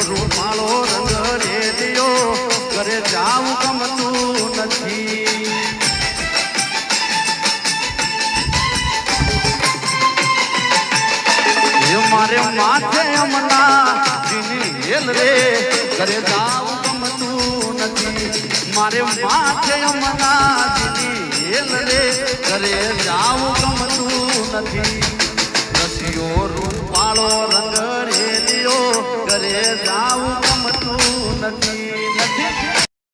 રૂમાળો રંગ રેલિયો ઘરે જાવું ગમતું નથી. મારે માથે હમણા જીની હેલ રે ઘરે જાવું ગમતું નથી. મારે માથે હમણા જીની હેલ રે ઘરે જાવું ગમતું નથી. રસિયો રૂપાળો રંગ રેલિયો ઘરે જાવું ગમતું નથી.